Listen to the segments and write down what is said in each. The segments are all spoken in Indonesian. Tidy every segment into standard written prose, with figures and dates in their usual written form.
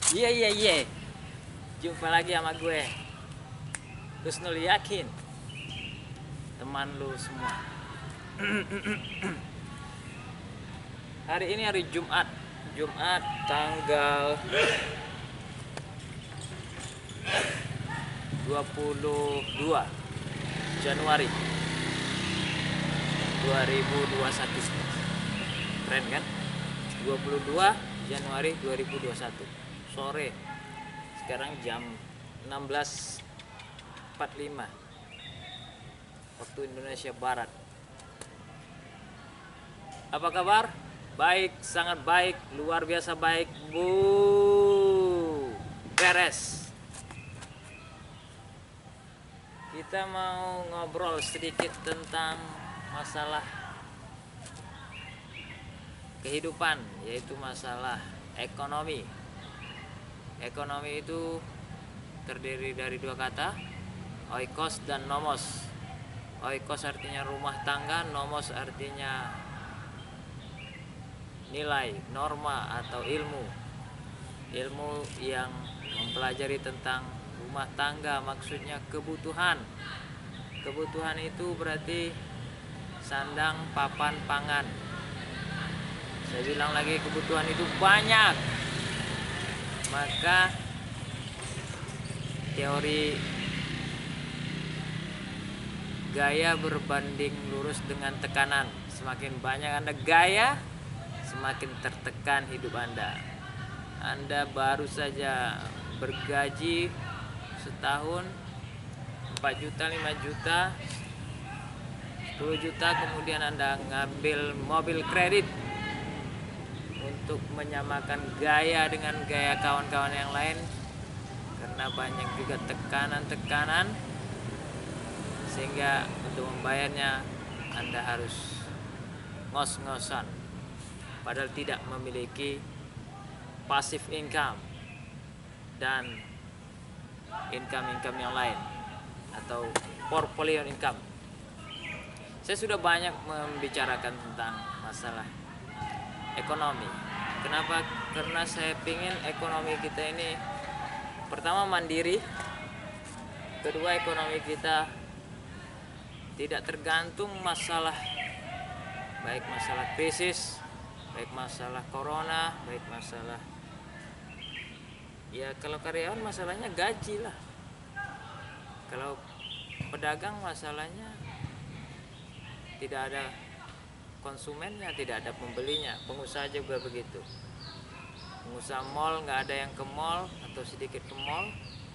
Iya iya iya. Jumpa lagi sama gue. Husnul Yakin. Teman lu semua. Hari ini hari Jumat. Jumat tanggal 22 Januari 2021. Keren kan? 22 Januari 2021 sore. Sekarang jam 16.45 waktu Indonesia Barat. Apa kabar? Baik, sangat baik, luar biasa baik. Beres. Kita mau ngobrol sedikit tentang masalah kehidupan, yaitu masalah ekonomi. Ekonomi itu terdiri dari dua kata, oikos dan nomos. Oikos artinya rumah tangga, nomos artinya nilai, norma atau ilmu. Ilmu yang mempelajari tentang rumah tangga, maksudnya kebutuhan. Kebutuhan itu berarti sandang, papan, pangan. Saya bilang lagi, kebutuhan itu banyak. Maka teori gaya berbanding lurus dengan tekanan. Semakin banyak Anda gaya, semakin tertekan hidup Anda. Anda baru saja bergaji setahun 4 juta, 5 juta, 10 juta, kemudian Anda ngambil mobil kredit untuk menyamakan gaya dengan gaya kawan-kawan yang lain, karena banyak juga tekanan-tekanan, sehingga untuk membayarnya Anda harus ngos-ngosan, padahal tidak memiliki passive income dan income yang lain atau portfolio income. Saya sudah banyak membicarakan tentang masalah ekonomi. Kenapa? Karena saya ingin ekonomi kita ini pertama mandiri, kedua ekonomi kita tidak tergantung masalah, baik masalah krisis, baik masalah corona, baik masalah, ya kalau karyawan masalahnya gaji lah, kalau pedagang masalahnya tidak ada konsumennya, tidak ada pembelinya. Pengusaha juga begitu. Pengusaha mall nggak ada yang ke mall atau sedikit ke mall,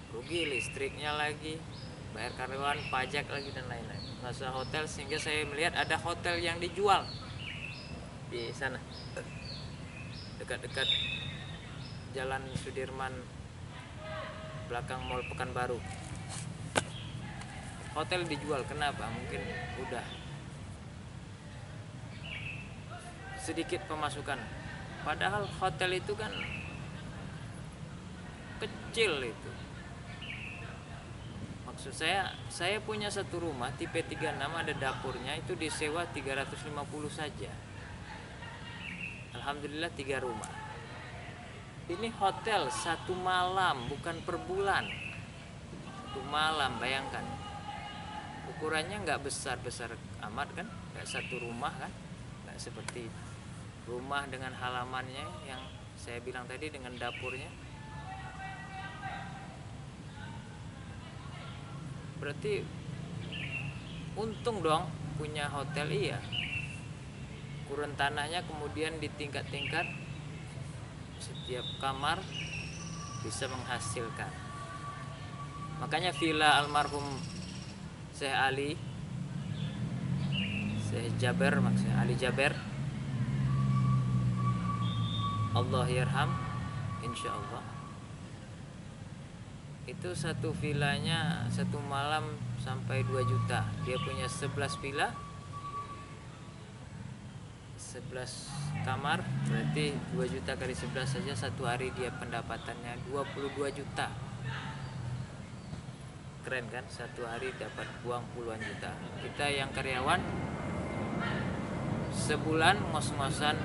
rugi listriknya lagi, bayar karyawan, pajak lagi dan lain-lain. Masalah hotel, sehingga saya melihat ada hotel yang dijual di sana dekat-dekat Jalan Sudirman belakang Mall Pekanbaru. Hotel dijual, kenapa? Mungkin udah sedikit pemasukan, padahal hotel itu kan kecil itu. Maksud saya punya satu rumah tipe 36, ada dapurnya, itu disewa 350 saja. Alhamdulillah 3 rumah. Ini hotel 1 malam, bukan per bulan. 1 malam, bayangkan. Ukurannya nggak besar-besar amat kan, nggak satu rumah kan, nggak seperti rumah dengan halamannya yang saya bilang tadi, dengan dapurnya. Berarti untung dong punya hotel. Iya, ukuran tanahnya kemudian di tingkat-tingkat, setiap kamar bisa menghasilkan. Makanya villa almarhum Syekh Ali, Syekh Jaber, maksudnya Ali Jaber, Allah yarham, insya Allah, itu satu villanya 1 malam sampai 2 juta. Dia punya 11 villa, 11 kamar, berarti 2 juta kali 11 saja, satu hari dia pendapatannya 22 juta. Keren kan? Satu hari dapat uang puluhan juta. Kita yang karyawan sebulan ngos-ngosan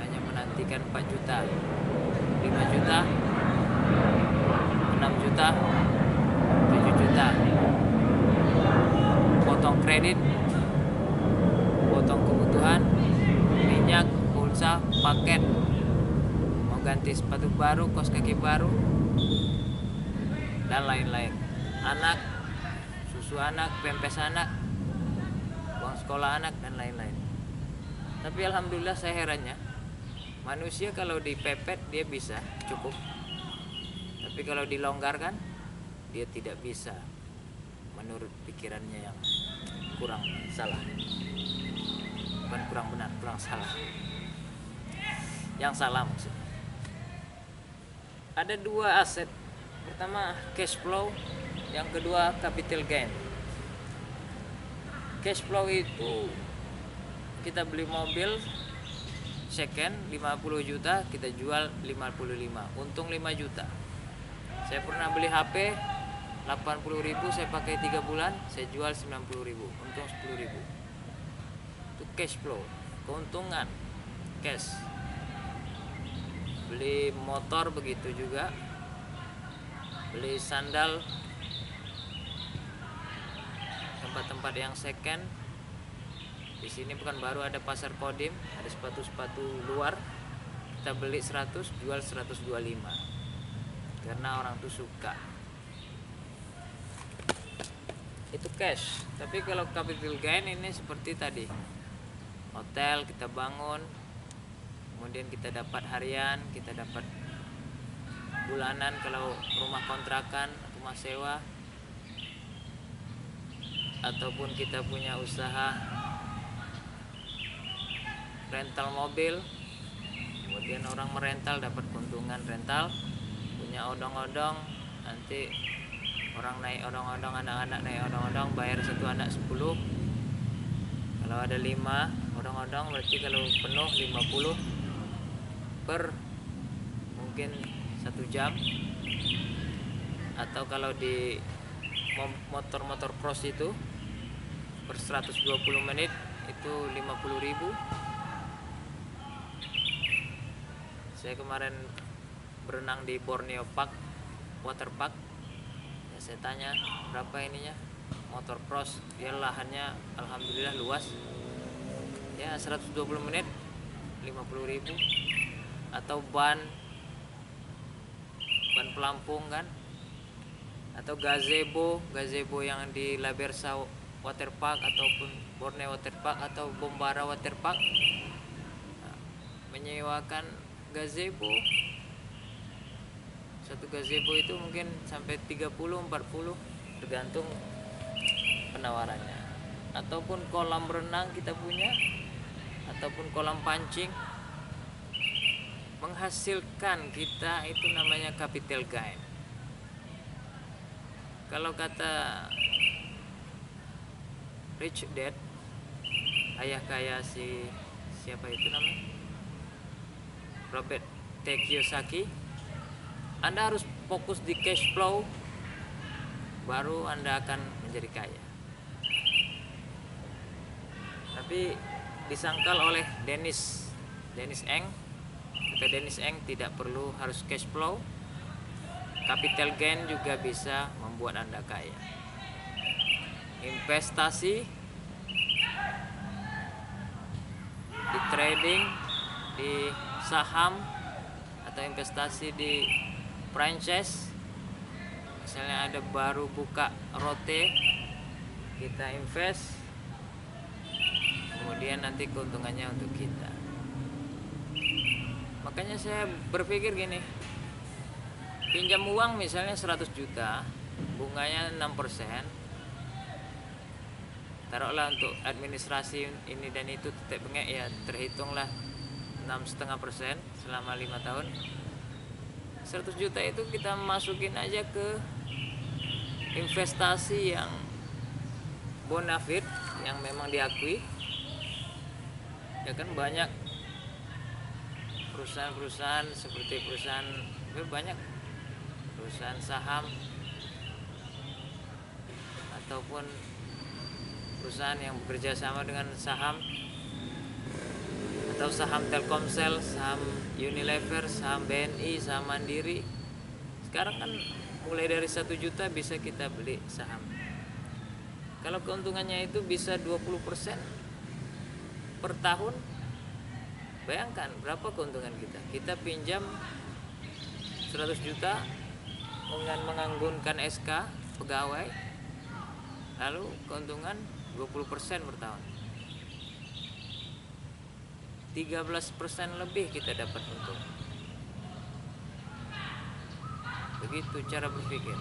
hanya menantikan 4 juta, 5 juta 6 juta, 7 juta. Potong kredit, potong kebutuhan, minyak, pulsa, paket, mau ganti sepatu baru, kaos kaki baru, dan lain-lain. Anak, susu anak, pempes anak, uang sekolah anak, dan lain-lain. Tapi alhamdulillah saya herannya, manusia kalau dipepet dia bisa cukup, tapi kalau dilonggarkan dia tidak bisa, menurut pikirannya yang kurang salah. Bukan kurang benar, kurang salah. Yang salah maksudnya. Ada dua aset. Pertama cash flow, yang kedua capital gain. Cash flow itu kita beli mobil second 50 juta, kita jual 55, untung 5 juta. Saya pernah beli HP 80.000, saya pakai 3 bulan, saya jual 90.000, untung 10.000. Itu cash flow, keuntungan cash. Beli motor begitu juga, beli sandal tempat-tempat yang second. Di sini Pekanbaru ada pasar Kodim, ada sepatu-sepatu luar, kita beli 100, jual 125, karena orang tuh suka. Itu cash. Tapi kalau capital gain ini seperti tadi, hotel kita bangun, kemudian kita dapat harian, kita dapat bulanan kalau rumah kontrakan, rumah sewa, ataupun kita punya usaha rental mobil, kemudian orang merental dapat keuntungan rental, punya odong-odong, nanti orang naik odong-odong, anak-anak naik odong-odong, bayar satu anak 10. Kalau ada 5 odong-odong berarti kalau penuh 50 per mungkin 1 jam. Atau kalau di motor-motor cross itu per 120 menit itu 50.000. Saya kemarin berenang di Borneo Park, water park. Ya, saya tanya berapa ininya motor cross, dia lahannya alhamdulillah luas. Ya 120 menit 50.000. Atau ban pelampung kan, atau gazebo yang di Labersa water park ataupun Borneo water park atau Bombara water park. Nah, menyewakan gazebo, satu gazebo itu mungkin sampai 30-40 tergantung penawarannya. Ataupun kolam renang kita punya, ataupun kolam pancing, menghasilkan kita, itu namanya capital gain. Kalau kata Rich Dad, ayah kaya siapa itu namanya, Robert T. Kiyosaki, Anda harus fokus di cash flow, baru Anda akan menjadi kaya. Tapi disangkal oleh Dennis Eng, kata Dennis Eng tidak perlu harus cash flow, capital gain juga bisa membuat Anda kaya. Investasi di trading, di saham, atau investasi di franchise. Misalnya ada baru buka rote, kita invest, kemudian nanti keuntungannya untuk kita. Makanya saya berpikir gini, pinjam uang misalnya 100 juta, bunganya 6%, taruhlah untuk administrasi ini dan itu tetap bengek, ya terhitunglah 6,5% selama 5 tahun. 100 juta itu kita masukin aja ke investasi yang bonafit, yang memang diakui. Ya kan banyak perusahaan-perusahaan seperti banyak perusahaan saham ataupun perusahaan yang bekerja sama dengan saham, atau saham Telkomsel, saham Unilever, saham BNI, saham Mandiri, sekarang kan mulai dari 1 juta bisa kita beli saham. Kalau keuntungannya itu bisa 20% per tahun, bayangkan berapa keuntungan kita. Kita pinjam 100 juta dengan menganggunkan SK pegawai, lalu keuntungan 20% per tahun, 13% lebih kita dapat untung. Begitu cara berpikir.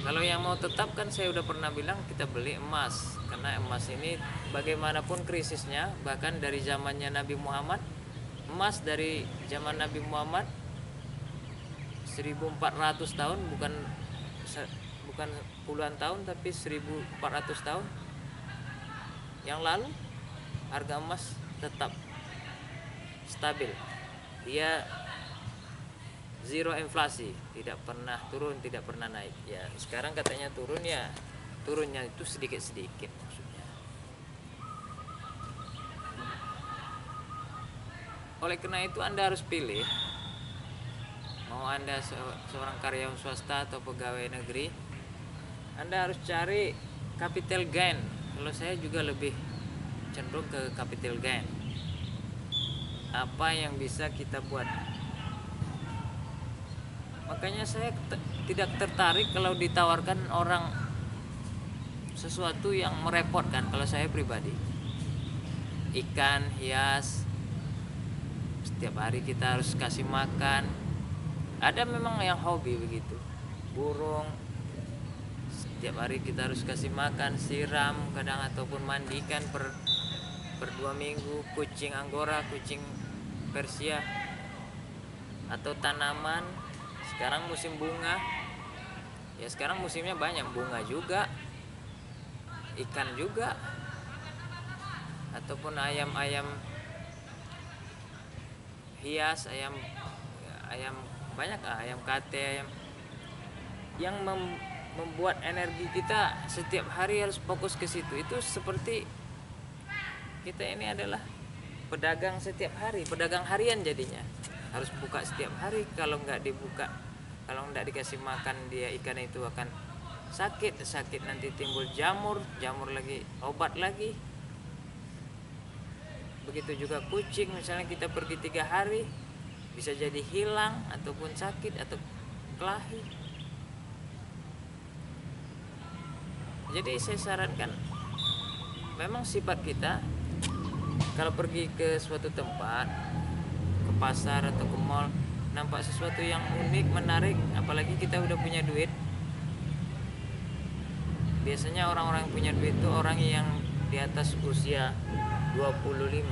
Kalau yang mau tetap kan saya udah pernah bilang kita beli emas, karena emas ini bagaimanapun krisisnya, bahkan dari zamannya Nabi Muhammad, emas dari zaman Nabi Muhammad 1400 tahun, bukan puluhan tahun tapi 1400 tahun yang lalu, harga emas tetap stabil. Dia zero inflasi, tidak pernah turun, tidak pernah naik. Ya sekarang katanya turun, ya turunnya itu sedikit-sedikit maksudnya. Oleh karena itu Anda harus pilih, mau Anda seorang karyawan swasta atau pegawai negeri, Anda harus cari capital gain. Kalau saya juga lebih cenderung ke capital gain. Apa yang bisa kita buat? Makanya saya tidak tertarik kalau ditawarkan orang sesuatu yang merepotkan. Kalau saya pribadi, ikan hias setiap hari kita harus kasih makan. Ada memang yang hobi begitu, burung setiap hari kita harus kasih makan, siram kadang, ataupun mandikan per 2 minggu. Kucing Anggora, kucing Persia, atau tanaman. Sekarang musim bunga, ya sekarang musimnya banyak bunga juga, ikan juga, ataupun ayam-ayam hias, ayam banyak, ayam kate, ayam yang membuat energi kita setiap hari harus fokus ke situ. Itu seperti kita ini adalah pedagang setiap hari, pedagang harian jadinya. Harus buka setiap hari. Kalau nggak dibuka, kalau nggak dikasih makan, dia ikan itu akan sakit, nanti timbul jamur lagi, obat lagi. Begitu juga kucing, misalnya kita pergi 3 hari, bisa jadi hilang ataupun sakit atau kelahi. Jadi saya sarankan, memang sifat kita kalau pergi ke suatu tempat, ke pasar atau ke mall, nampak sesuatu yang unik, menarik, apalagi kita udah punya duit. Biasanya orang-orang yang punya duit itu orang yang di atas usia 25,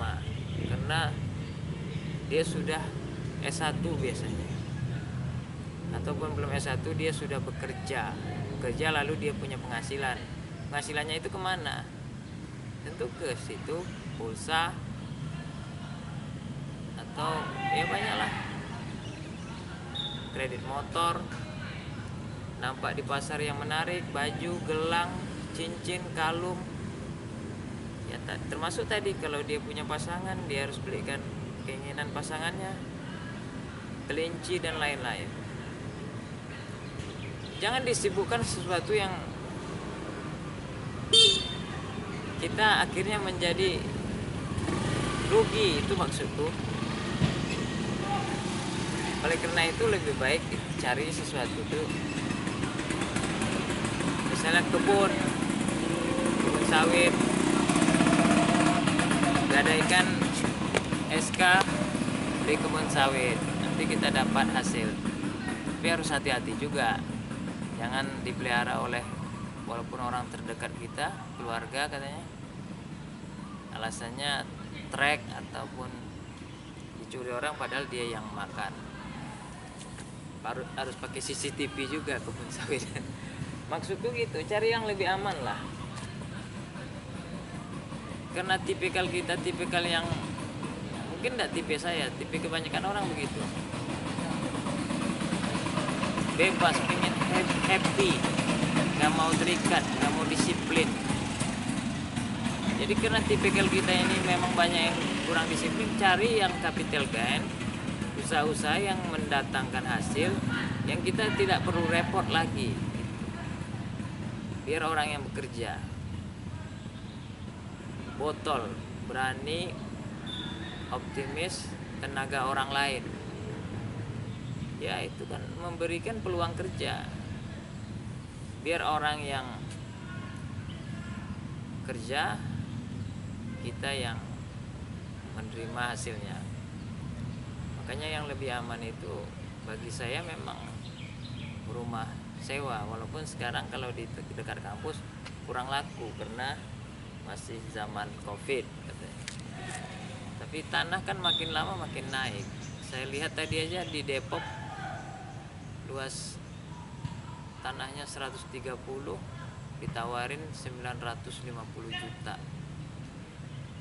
karena dia sudah S1 biasanya, ataupun belum S1, dia sudah bekerja lalu dia punya penghasilannya itu kemana? Tentu ke situ, pulsa, atau ya banyak lah, kredit motor, nampak di pasar yang menarik, baju, gelang, cincin, kalung, ya termasuk tadi kalau dia punya pasangan, dia harus belikan keinginan pasangannya, kelinci dan lain-lain. Jangan disibukkan sesuatu yang kita akhirnya menjadi rugi, itu maksudku. Oleh karena itu lebih baik cari sesuatu tuh, misalnya kebun sawit, gadaikan SK di kebun sawit, nanti kita dapat hasil. Tapi harus hati-hati juga, jangan dipelihara oleh walaupun orang terdekat kita, keluarga katanya, alasannya trek ataupun dicuri orang padahal dia yang makan. Harus pakai CCTV juga kebun sawit. Maksudku gitu, cari yang lebih aman lah. Karena tipikal kita, tipikal yang mungkin tidak tipe saya, tipe kebanyakan orang begitu. Bebas, pengen happy, gak mau terikat, gak mau disiplin. Jadi karena tipikal kita ini memang banyak yang kurang disiplin, cari yang capital gain, usaha-usaha yang mendatangkan hasil yang kita tidak perlu repot lagi, biar orang yang bekerja botol, berani, optimis tenaga orang lain, ya itu kan memberikan peluang kerja, biar orang yang kerja, kita yang menerima hasilnya. Makanya yang lebih aman itu bagi saya memang rumah sewa, walaupun sekarang kalau di dekat kampus kurang laku karena masih zaman COVID katanya. Tapi tanah kan makin lama makin naik. Saya lihat tadi aja di Depok luas tanahnya 130 ditawarin 950 juta.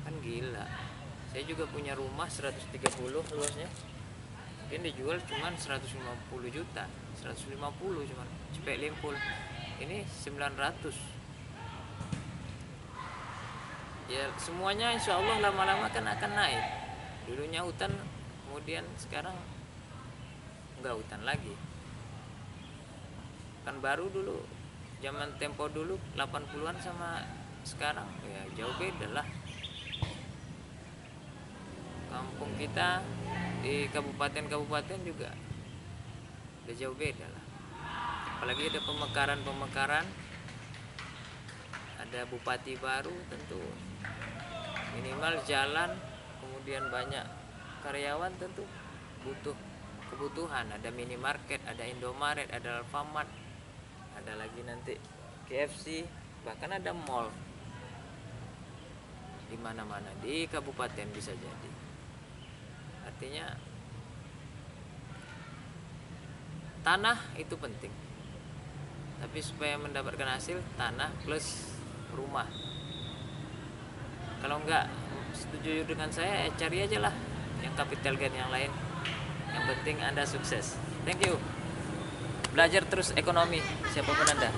Kan gila. Saya juga punya rumah 130 luasnya. Mungkin dijual cuma 150 juta, 150 cuma cepet limpul. Ini 900. Ya semuanya insya Allah lama-lama kan akan naik. Dulunya hutan, kemudian sekarang enggak hutan lagi. Kan baru dulu, zaman tempo dulu 80-an sama sekarang ya jauh beda lah. Kampung kita di kabupaten-kabupaten juga udah jauh beda lah. Apalagi ada pemekaran, ada bupati baru, tentu minimal jalan, kemudian banyak karyawan, tentu butuh kebutuhan. Ada minimarket, ada Indomaret, ada Alfamart, ada lagi nanti KFC, bahkan ada mall di mana-mana di kabupaten bisa jadi. Artinya tanah itu penting, tapi supaya mendapatkan hasil tanah plus rumah. Kalau enggak setuju dengan saya, cari aja lah yang capital gain yang lain. Yang penting Anda sukses. Thank you. Belajar terus ekonomi siapapun Anda.